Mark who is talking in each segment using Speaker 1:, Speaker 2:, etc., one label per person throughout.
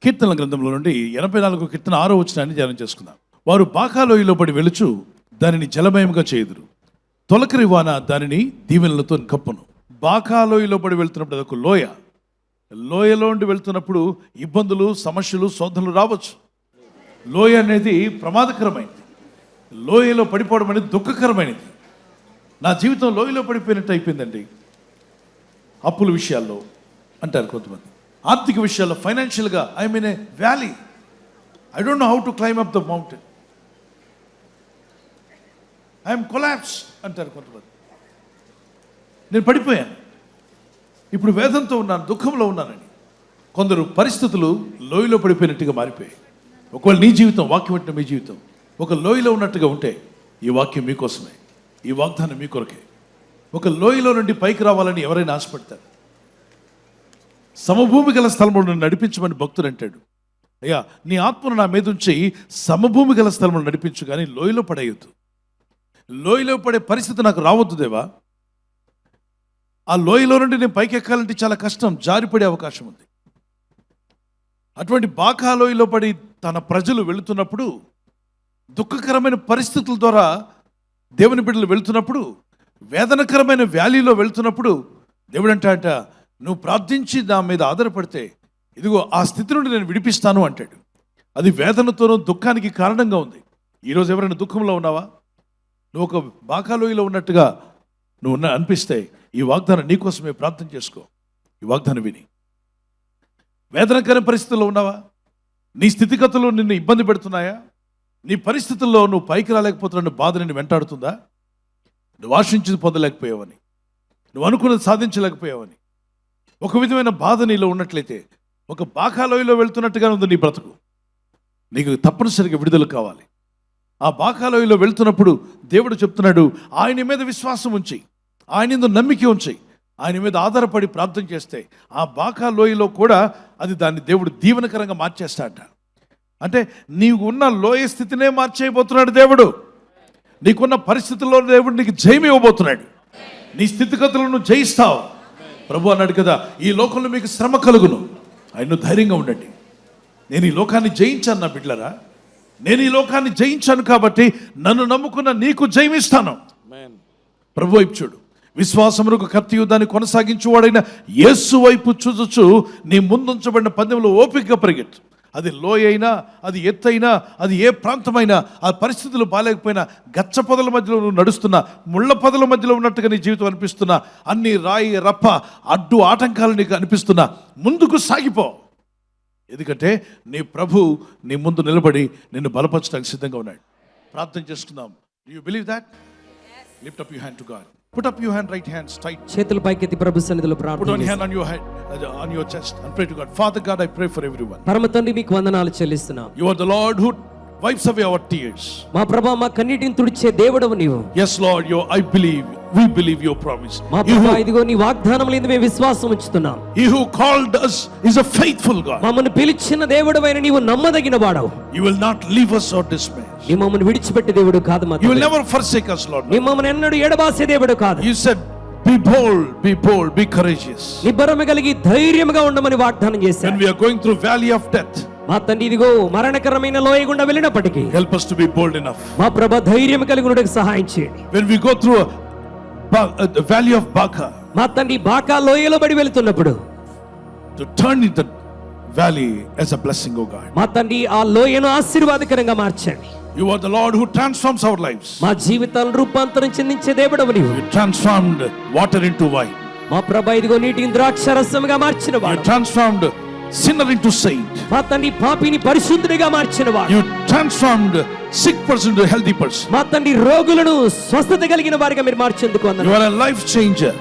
Speaker 1: కీర్తనల గ్రంథంలో నుండి 84 కీర్తన 6వ వచనాన్ని ధ్యానం చేసుకుందాం. వారు బాకాలోయలో పడి వెలుచు దానిని జలమయంగా చేయుదురు, తొలకరి వాన దానిని దీవెనలతో కప్పును. బాకాలోయలో పడి వెళ్తున్నప్పుడు అదొక లోయ. లోయలో నుండి వెళ్తున్నప్పుడు ఇబ్బందులు, సమస్యలు, శోధనలు రావచ్చు. లోయ అనేది ప్రమాదకరమైనది. లోయలో పడిపోవడం అనేది దుఃఖకరమైనది. నా జీవితం లోయలో పడిపోయినట్టు అయిపోయిందండి. అప్పుల విషయాల్లో అంటారు కొంతమంది, ఆర్థిక విషయాల్లో, ఫైనాన్షియల్గా I mean A valley, I don't know how to climb up the mountain, I'm collapse అంటారు కొంతమంది. నేను పడిపోయాను, ఇప్పుడు వేదంతో ఉన్నాను, దుఃఖంలో ఉన్నానని. కొందరు పరిస్థితులు లోయలో పడిపోయినట్టుగా మారిపోయాయి. ఒకవేళ నీ జీవితం, వాక్యం అంటే మీ జీవితం ఒక లోయలో ఉన్నట్టుగా ఉంటే ఈ వాక్యం మీకోసమే, ఈ వాగ్దానం మీ కొరకే. ఒక లోయలో నుండి పైకి రావాలని ఎవరైనా ఆశపడతారు. సమభూమి గల స్థలంలో నన్ను నడిపించమని భక్తుడు అంటాడు. అయ్యా, నీ ఆత్మను నా మీద ఉంచి సమభూమి గల స్థలంలో నడిపించు, కానీ లోయలో పడేయొద్దు. లోయలో పడే పరిస్థితి నాకు రావద్దు దేవా. ఆ లోయలో నుండి నేను పైకి ఎక్కాలంటే చాలా కష్టం, జారిపడే అవకాశం ఉంది. అటువంటి బాకా లోయలో పడి తన ప్రజలు వెళుతున్నప్పుడు, దుఃఖకరమైన పరిస్థితుల ద్వారా దేవుని బిడ్డలు వెళుతున్నప్పుడు, వేదనకరమైన వ్యాలీలో వెళుతున్నప్పుడు దేవుడు అంట, నువ్వు ప్రార్థించి నా మీద ఆధారపడితే ఇదిగో ఆ స్థితి నుండి నేను విడిపిస్తాను అంటాడు. అది వేదనతోనూ దుఃఖానికి కారణంగా ఉంది. ఈరోజు ఎవరైనా దుఃఖంలో ఉన్నావా? నువ్వు ఒక బాకాలోయలో ఉన్నట్టుగా నువ్వు అనిపిస్తే ఈ వాగ్దానం నీకోసమే ప్రార్థన చేసుకో. ఈ వాగ్దానం విని. వేదనకర పరిస్థితుల్లో ఉన్నావా? నీ స్థితిగతులు నిన్ను ఇబ్బంది పెడుతున్నాయా? నీ పరిస్థితుల్లో నువ్వు పైకి రాలేకపోతున్న బాధ నిన్ను వెంటాడుతుందా? నువ్వు ఆశించింది పొందలేకపోయావని, నువ్వు అనుకున్నది సాధించలేకపోయావని, ఒక విధమైన బాధ నీలో ఉన్నట్లయితే, ఒక బాకాలోయలో వెళ్తున్నట్టుగా ఉంది నీ బ్రతుకు. నీకు తప్పనిసరిగా విడుదల కావాలి. ఆ బాకాలోయలో వెళ్తున్నప్పుడు దేవుడు చెప్తున్నాడు, ఆయన మీద విశ్వాసం ఉంచి, ఆయన మీద నమ్మిక ఉంచి, ఆయన మీద ఆధారపడి ప్రార్థన చేస్తే ఆ బాకాలోయలో కూడా అది దాన్ని దేవుడు దీవెనకరంగా మార్చేస్తాడ. అంటే నీవు ఉన్న లోయ స్థితినే మార్చేయబోతున్నాడు దేవుడు. నీకున్న పరిస్థితుల్లో దేవుడు నీకు జయం ఇవ్వబోతున్నాడు. నీ స్థితిగతులను జయిస్తావు. ప్రభు అన్నాడు కదా, ఈ లోకంలో మీకు శ్రమ కలుగును, ఆయన ధైర్యంగా ఉండండి. నేను ఈ లోకాన్ని జయించాను నా బిడ్డలారా. నేను ఈ లోకాన్ని జయించాను కాబట్టి నన్ను నమ్ముకున్న నీకు జయమిస్తాను. ప్రభు వైపు చూడు. విశ్వాసమునకు కర్తయు దాన్ని కొనసాగించువాడైన యేసు వైపు చూచు నీ ముందుంచబడిన పందెంలో ఓపికగా పరిగెత్తు. అది లోయ అయినా, అది ఎత్తైనా, అది ఏ ప్రాంతమైనా, ఆ పరిస్థితులు బాగాలేకపోయినా, గచ్చ పొదల మధ్యలో నువ్వు నడుస్తున్నా, ముళ్ళ పొదల మధ్యలో ఉన్నట్టుగా నీ జీవితం అనిపిస్తున్నా, అన్ని రాయి రప్ప అడ్డు ఆటంకాలు నీకు అనిపిస్తున్నా, ముందుకు సాగిపో. ఎందుకంటే నీ ప్రభు నీ ముందు నిలబడి నిన్ను బలపరచడానికి సిద్ధంగా ఉన్నాడు. ప్రార్థన చేసుకుందాం. Do you believe that? Lift up your hand to God. Put up your hand, right hand straight.
Speaker 2: చేతుల పైకెత్తి ప్రభు సన్నిధిలో ప్రార్థన.
Speaker 1: Put one hand on your head, on your chest, and pray to God. Father God, I pray for everyone.
Speaker 2: పరమ తండ్రి, మీకు వందనాలు చెల్లిస్తున్నాం.
Speaker 1: You are the Lord who wipes away our tears.
Speaker 2: మా ప్రభువా, మా కన్నీటిని తుడిచే దేవుడవు నీవు.
Speaker 1: Yes Lord, we believe your promise.
Speaker 2: మా ప్రభువా, ఇదిగో నీ వాగ్దానములందు మేము విశ్వాసం ఉంచుతున్నాం.
Speaker 1: He who called us is a faithful God.
Speaker 2: మమ్మల్ని పిలిచిన దేవుడవైన నీవు నమ్మదగిన వాడవు.
Speaker 1: You will not leave us or dismiss.
Speaker 2: నీ మమ్మల్ని విడిచిపెట్టే దేవుడు కాదు.
Speaker 1: You will never forsake us, Lord.
Speaker 2: నీ మమ్మల్ని ఎన్నడూ ఎడబాసే దేవుడు కాదు.
Speaker 1: You said, be bold, be courageous.
Speaker 2: నిబ్బరము కలిగి ధైర్యముగా ఉండమని వాగ్దానం చేశారు.
Speaker 1: When we are going through valley of death,
Speaker 2: మా తండ్రి, ఇదిగో మరణకరమైన లోయ గుండా వెళ్ళినప్పటికీ
Speaker 1: help us to be bold enough.
Speaker 2: మా ప్రభు ధైర్యం కలిగి ఉండడానికి సహాయం చేయండి.
Speaker 1: When we go through a valley of Baca,
Speaker 2: మా తండ్రి బాకా లోయలో పడి వెళ్తున్నప్పుడు
Speaker 1: to turn the valley as a blessing, oh God.
Speaker 2: మా తండ్రి, ఆ లోయను ఆశీర్వాదకరంగా మార్చండి.
Speaker 1: You are the Lord who transforms our lives.
Speaker 2: మా జీవితాలను రూపాంతరం చెందించే దేవుడవు నీవు.
Speaker 1: You transformed water into wine.
Speaker 2: మా ప్రభు, ఇదిగో నీటిని ద్రాక్షరసముగా మార్చిన
Speaker 1: You
Speaker 2: వాడు.
Speaker 1: transformed sinner into saint.
Speaker 2: మా తండ్రి, పాపిని పరిశుద్ధుడిగా మార్చిన వాడు.
Speaker 1: You transformed sick person into healthy person.
Speaker 2: మా తండ్రి, రోగులను స్వస్థత కలిగిన వారిగా మీరు మార్చేందుకు
Speaker 1: You
Speaker 2: వందనాలు.
Speaker 1: are a life changer.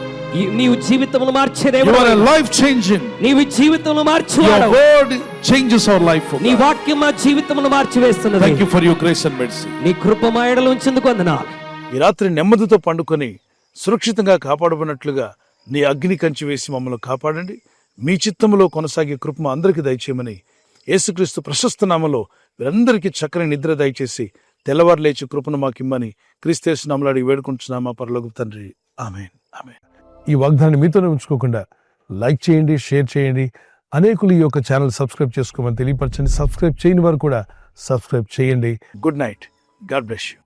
Speaker 2: నీవు జీవితమును మార్చే
Speaker 1: You
Speaker 2: దేవుడు.
Speaker 1: are a life changing.
Speaker 2: నీవు జీవితమును
Speaker 1: Your
Speaker 2: మార్చువాడు.
Speaker 1: word changes our life, oh
Speaker 2: నీ
Speaker 1: God.
Speaker 2: వాక్యం మా జీవితమును మార్చివేస్తున్నది.
Speaker 1: Thank you for your grace and mercy.
Speaker 2: నీ కృప మా ఎడల ఉంచేందుకు వందనాలు.
Speaker 1: ఈ రాత్రి నెమ్మదితో పండుకొని సురక్షితంగా కాపాడబడినట్లుగా నీ అగ్ని కంచి వేసి మమ్మల్ని కాపాడండి. మీ చిత్తములో కొనసాగే కృప మా అందరికీ దయచేయమని యేసుక్రీస్తు ప్రశస్త నామములో వీరందరికీ చక్కని నిద్ర దయచేసి తెల్లవారు లేచి కృపను మాకిమ్మని క్రీస్తు యేసు నామములో అడిగి వేడుకుంటున్నామా పరలోకపు తండ్రి. ఆమేన్, ఆమేన్. ఈ వాగ్దానాన్ని మీతోనే ఉంచుకోకుండా లైక్ చేయండి, షేర్ చేయండి,
Speaker 3: అనేకులు ఈ యొక్క ఛానల్ సబ్స్క్రైబ్ చేసుకోమని తెలియపరచండి. సబ్స్క్రైబ్ చేయని వారు కూడా సబ్స్క్రైబ్ చేయండి.
Speaker 1: Good night. God bless you.